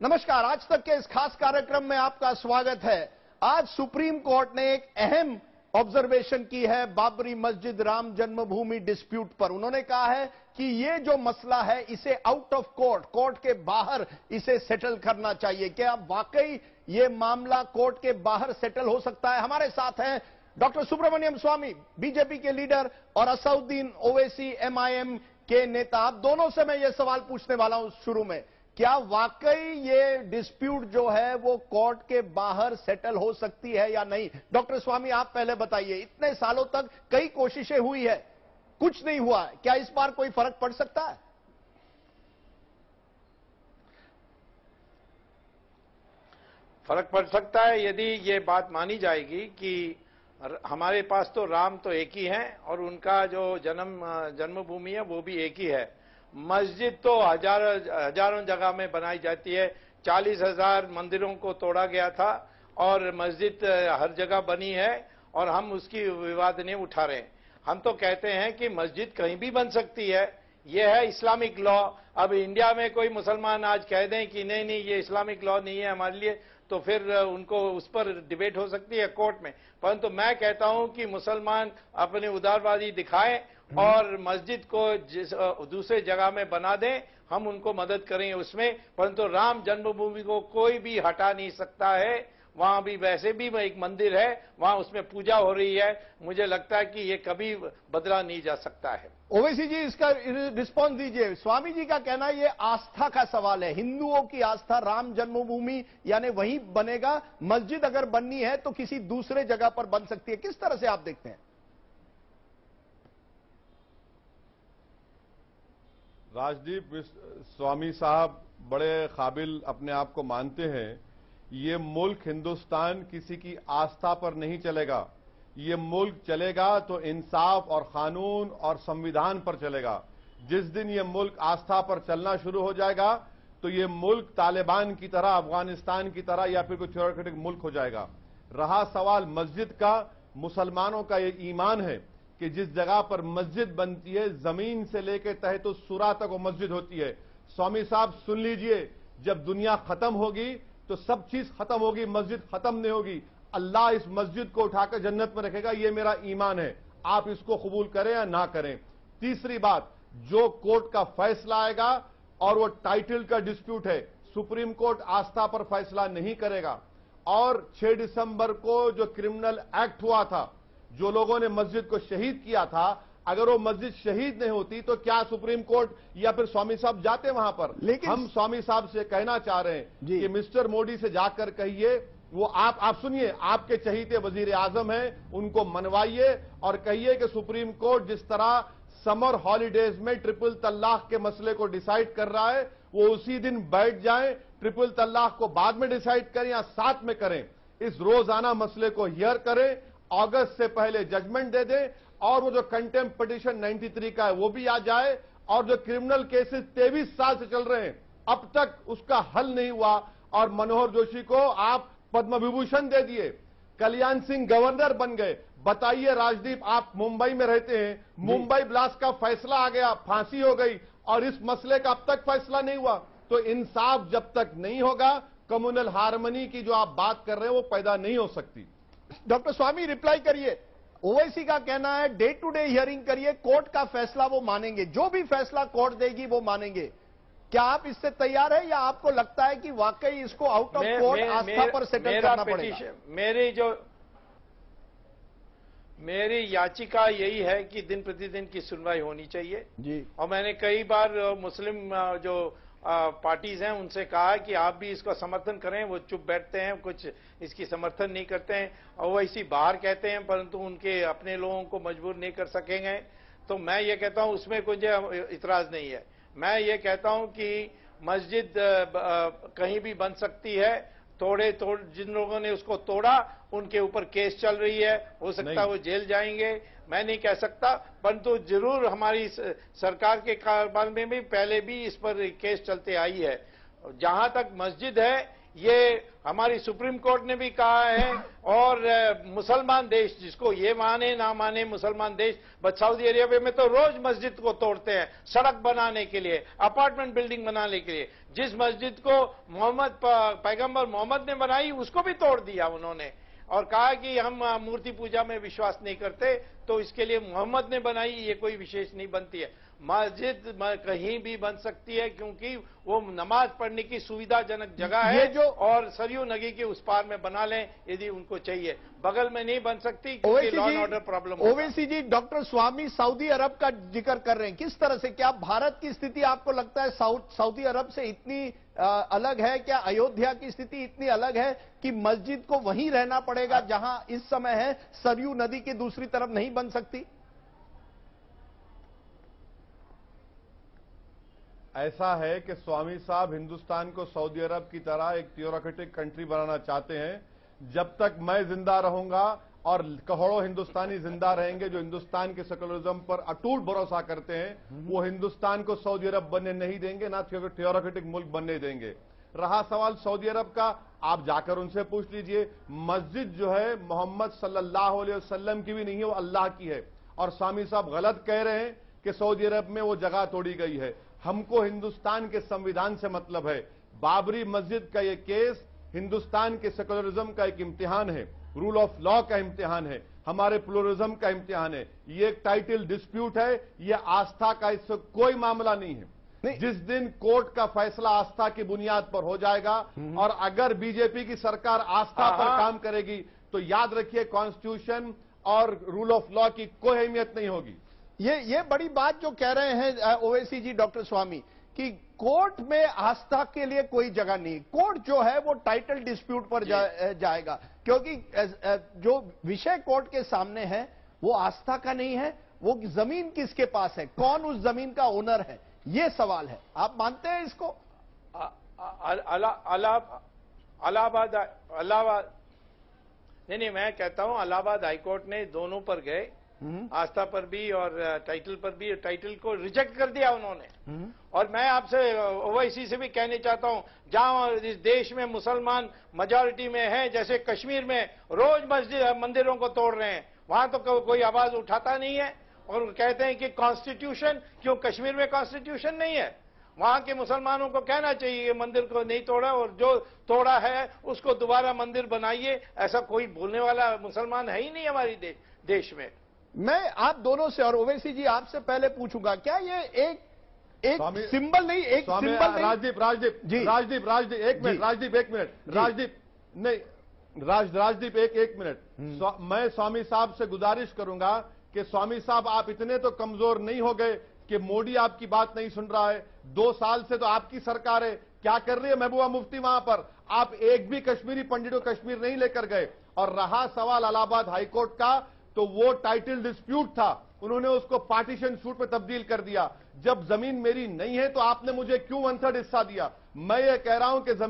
नमस्कार, आज तक के इस खास कार्यक्रम में आपका स्वागत है। आज सुप्रीम कोर्ट ने एक अहम ऑब्जर्वेशन की है बाबरी मस्जिद राम जन्मभूमि डिस्प्यूट पर। उन्होंने कहा है कि ये जो मसला है इसे आउट ऑफ कोर्ट, कोर्ट के बाहर इसे सेटल करना चाहिए। क्या वाकई ये मामला कोर्ट के बाहर सेटल हो सकता है? हमारे साथ हैं डॉक्टर सुब्रमण्यम स्वामी, बीजेपी के लीडर, और असदुद्दीन ओवैसी, एमआईएम के नेता। आप दोनों से मैं ये सवाल पूछने वाला हूं शुरू में, क्या वाकई ये डिस्प्यूट जो है वो कोर्ट के बाहर सेटल हो सकती है या नहीं? डॉक्टर स्वामी, आप पहले बताइए। इतने सालों तक कई कोशिशें हुई है, कुछ नहीं हुआ है, क्या इस बार कोई फर्क पड़ सकता है? फर्क पड़ सकता है यदि ये बात मानी जाएगी कि हमारे पास तो राम तो एक ही हैं और उनका जो जन्मभूमि है वो भी एक ही है। मस्जिद तो हजारों जगह में बनाई जाती है। 40,000 मंदिरों को तोड़ा गया था और मस्जिद हर जगह बनी है और हम उसकी विवाद नहीं उठा रहे हैं। हम तो कहते हैं कि मस्जिद कहीं भी बन सकती है, यह है इस्लामिक लॉ। अब इंडिया में कोई मुसलमान आज कह दें कि नहीं नहीं ये इस्लामिक लॉ नहीं है हमारे लिए, तो फिर उनको उस पर डिबेट हो सकती है कोर्ट में। परंतु मैं कहता हूं कि मुसलमान अपने उदारवादी दिखाएं और मस्जिद को दूसरे जगह में बना दें, हम उनको मदद करें उसमें। परंतु राम जन्मभूमि को कोई भी हटा नहीं सकता है। वहां भी वैसे भी एक मंदिर है, वहां उसमें पूजा हो रही है। मुझे लगता है कि ये कभी बदला नहीं जा सकता है। ओवैसी जी, इसका रिस्पॉन्स दीजिए। स्वामी जी का कहना है ये आस्था का सवाल है, हिंदुओं की आस्था राम जन्मभूमि यानी वहीं बनेगा। मस्जिद अगर बननी है तो किसी दूसरे जगह पर बन सकती है। किस तरह से आप देखते हैं? राजदीप स्वामी साहब बड़े काबिल अपने आप को मानते हैं। ये मुल्क हिंदुस्तान किसी की आस्था पर नहीं चलेगा। ये मुल्क चलेगा तो इंसाफ और कानून और संविधान पर चलेगा। जिस दिन ये मुल्क आस्था पर चलना शुरू हो जाएगा तो ये मुल्क तालिबान की तरह, अफगानिस्तान की तरह या फिर कोई थ्योरेटिक मुल्क हो जाएगा। रहा सवाल मस्जिद का, मुसलमानों का ये ईमान है कि जिस जगह पर मस्जिद बनती है जमीन से लेकर तहे तो सुरा तक वो मस्जिद होती है। स्वामी साहब सुन लीजिए, जब दुनिया खत्म होगी तो सब चीज खत्म होगी, मस्जिद खत्म नहीं होगी। अल्लाह इस मस्जिद को उठाकर जन्नत में रखेगा, ये मेरा ईमान है। आप इसको कबूल करें या ना करें। तीसरी बात, जो कोर्ट का फैसला आएगा और वो टाइटल का डिस्प्यूट है, सुप्रीम कोर्ट आस्था पर फैसला नहीं करेगा। और 6 दिसंबर को जो क्रिमिनल एक्ट हुआ था, जो लोगों ने मस्जिद को शहीद किया था, अगर वो मस्जिद शहीद नहीं होती तो क्या सुप्रीम कोर्ट या फिर स्वामी साहब जाते वहां पर? लेकिन हम स्वामी साहब से कहना चाह रहे हैं कि मिस्टर मोदी से जाकर कहिए, वो आप सुनिए, आपके चहीते वजीर आजम हैं, उनको मनवाइए और कहिए कि सुप्रीम कोर्ट जिस तरह समर हॉलीडेज में ट्रिपल तलाक के मसले को डिसाइड कर रहा है, वो उसी दिन बैठ जाए, ट्रिपल तलाक को बाद में डिसाइड करें या साथ में करें। इस रोजाना मसले को हियर करें, अगस्त से पहले जजमेंट दे दें और वो जो कंटेम्प्ट पिटीशन 93 का है वो भी आ जाए। और जो क्रिमिनल केसेस 23 साल से चल रहे हैं, अब तक उसका हल नहीं हुआ और मनोहर जोशी को आप पद्म विभूषण दे दिए, कल्याण सिंह गवर्नर बन गए। बताइए राजदीप, आप मुंबई में रहते हैं, मुंबई ब्लास्ट का फैसला आ गया, फांसी हो गई और इस मसले का अब तक फैसला नहीं हुआ। तो इंसाफ जब तक नहीं होगा, कम्युनल हार्मनी की जो आप बात कर रहे हैं वो पैदा नहीं हो सकती। डॉक्टर स्वामी, रिप्लाई करिए। ओवैसी का कहना है डे टू डे हियरिंग करिए, कोर्ट का फैसला वो मानेंगे, जो भी फैसला कोर्ट देगी वो मानेंगे। क्या आप इससे तैयार है या आपको लगता है कि वाकई इसको आउट ऑफ कोर्ट आस्था पर सेटल करना पड़ेगा? मेरी याचिका यही है कि दिन प्रतिदिन की सुनवाई होनी चाहिए जी। और मैंने कई बार मुस्लिम जो पार्टीज हैं उनसे कहा कि आप भी इसका समर्थन करें। वो चुप बैठते हैं, कुछ इसकी समर्थन नहीं करते हैं और वैसी बाहर कहते हैं, परंतु उनके अपने लोगों को मजबूर नहीं कर सकेंगे। तो मैं ये कहता हूं उसमें कुछ इतराज नहीं है। मैं ये कहता हूं कि मस्जिद कहीं भी बन सकती है। जिन लोगों ने उसको तोड़ा उनके ऊपर केस चल रही है, हो सकता है वो जेल जाएंगे, मैं नहीं कह सकता। परंतु जरूर हमारी सरकार के कारोबार में भी पहले भी इस पर केस चलते आई है। जहां तक मस्जिद है, ये हमारी सुप्रीम कोर्ट ने भी कहा है, और मुसलमान देश जिसको ये माने ना माने मुसलमान देश, बट सऊदी अरेबिया में तो रोज मस्जिद को तोड़ते हैं सड़क बनाने के लिए, अपार्टमेंट बिल्डिंग बनाने के लिए। जिस मस्जिद को पैगंबर मोहम्मद ने बनाई उसको भी तोड़ दिया उन्होंने, और कहा कि हम मूर्ति पूजा में विश्वास नहीं करते, तो इसके लिए मोहम्मद ने बनाई, ये कोई विशेष नहीं बनती है। मस्जिद कहीं भी बन सकती है क्योंकि वो नमाज पढ़ने की सुविधाजनक जगह है, और सरयू नदी के उस पार में बना लें यदि उनको चाहिए, बगल में नहीं बन सकती क्योंकि law and order problem. Owaisi ji, doctor Swamy सऊदी अरब का जिक्र कर रहे हैं, किस तरह से, क्या भारत की स्थिति आपको लगता है सऊदी अरब से इतनी अलग है? क्या अयोध्या की स्थिति इतनी अलग है कि मस्जिद को वहीं रहना पड़ेगा जहां इस समय है, सरयू नदी की दूसरी तरफ नहीं बन सकती? ऐसा है कि स्वामी साहब हिंदुस्तान को सऊदी अरब की तरह एक थियोक्रेटिक कंट्री बनाना चाहते हैं। जब तक मैं जिंदा रहूंगा और करोड़ों हिंदुस्तानी जिंदा रहेंगे जो हिंदुस्तान के सेकुलरिज्म पर अटूट भरोसा करते हैं, वो हिंदुस्तान को सऊदी अरब बनने नहीं देंगे, ना थियोक्रेटिक मुल्क बनने देंगे। रहा सवाल सऊदी अरब का, आप जाकर उनसे पूछ लीजिए। मस्जिद जो है मोहम्मद सल्लल्लाहु अलैहि वसल्लम की भी नहीं है, वो अल्लाह की है। और स्वामी साहब गलत कह रहे हैं कि सऊदी अरब में वो जगह तोड़ी गई है। हमको हिंदुस्तान के संविधान से मतलब है। बाबरी मस्जिद का ये केस हिंदुस्तान के सेकुलरिज्म का एक इम्तिहान है, रूल ऑफ लॉ का इम्तिहान है, हमारे प्लुरलिज्म का इम्तिहान है। ये एक टाइटल डिस्प्यूट है, ये आस्था का इससे कोई मामला नहीं है। जिस दिन कोर्ट का फैसला आस्था की बुनियाद पर हो जाएगा, और अगर बीजेपी की सरकार आस्था पर काम करेगी, तो याद रखिए कॉन्स्टिट्यूशन और रूल ऑफ लॉ की कोई अहमियत नहीं होगी। ये बड़ी बात जो कह रहे हैं ओवैसी जी, डॉक्टर स्वामी, कि कोर्ट में आस्था के लिए कोई जगह नहीं। कोर्ट जो है वो टाइटल डिस्प्यूट पर जाएगा, क्योंकि जो विषय कोर्ट के सामने है वो आस्था का नहीं है, वो जमीन किसके पास है, कौन उस जमीन का ओनर है, ये सवाल है। आप मानते हैं इसको? अलाहाबाद नहीं, मैं कहता हूं इलाहाबाद हाईकोर्ट ने दोनों पर गए, आस्था पर भी और टाइटल पर भी। टाइटल को रिजेक्ट कर दिया उन्होंने। और मैं आपसे ओवैसी से भी कहने चाहता हूं, जहां इस देश में मुसलमान मेजॉरिटी में है, जैसे कश्मीर में रोज मंदिरों को तोड़ रहे हैं, वहां तो कोई आवाज उठाता नहीं है, और कहते हैं कि कॉन्स्टिट्यूशन, क्यों कश्मीर में कॉन्स्टिट्यूशन नहीं है? वहां के मुसलमानों को कहना चाहिए ये मंदिर को नहीं तोड़ा, और जो तोड़ा है उसको दोबारा मंदिर बनाइए। ऐसा कोई बोलने वाला मुसलमान है ही नहीं हमारी देश में। मैं आप दोनों से, और ओवैसी जी आपसे पहले पूछूंगा, क्या ये एक सिंबल नहीं, एक सिंबल नहीं? राजदीप एक मिनट, राजदीप एक मिनट। मैं स्वामी साहब से गुजारिश करूंगा कि स्वामी साहब आप इतने तो कमजोर नहीं हो गए कि मोदी आपकी बात नहीं सुन रहा है। 2 साल से तो आपकी सरकार है, क्या कर रही है महबूबा मुफ्ती वहां पर? आप एक भी कश्मीरी पंडित को कश्मीर नहीं लेकर गए। और रहा सवाल इलाहाबाद हाईकोर्ट का, तो वो टाइटल डिस्प्यूट था, उन्होंने उसको पार्टीशन सूट में तब्दील कर दिया। जब जमीन मेरी नहीं है तो आपने मुझे क्यों 1/3 हिस्सा दिया? मैं ये कह रहा हूं कि जमीन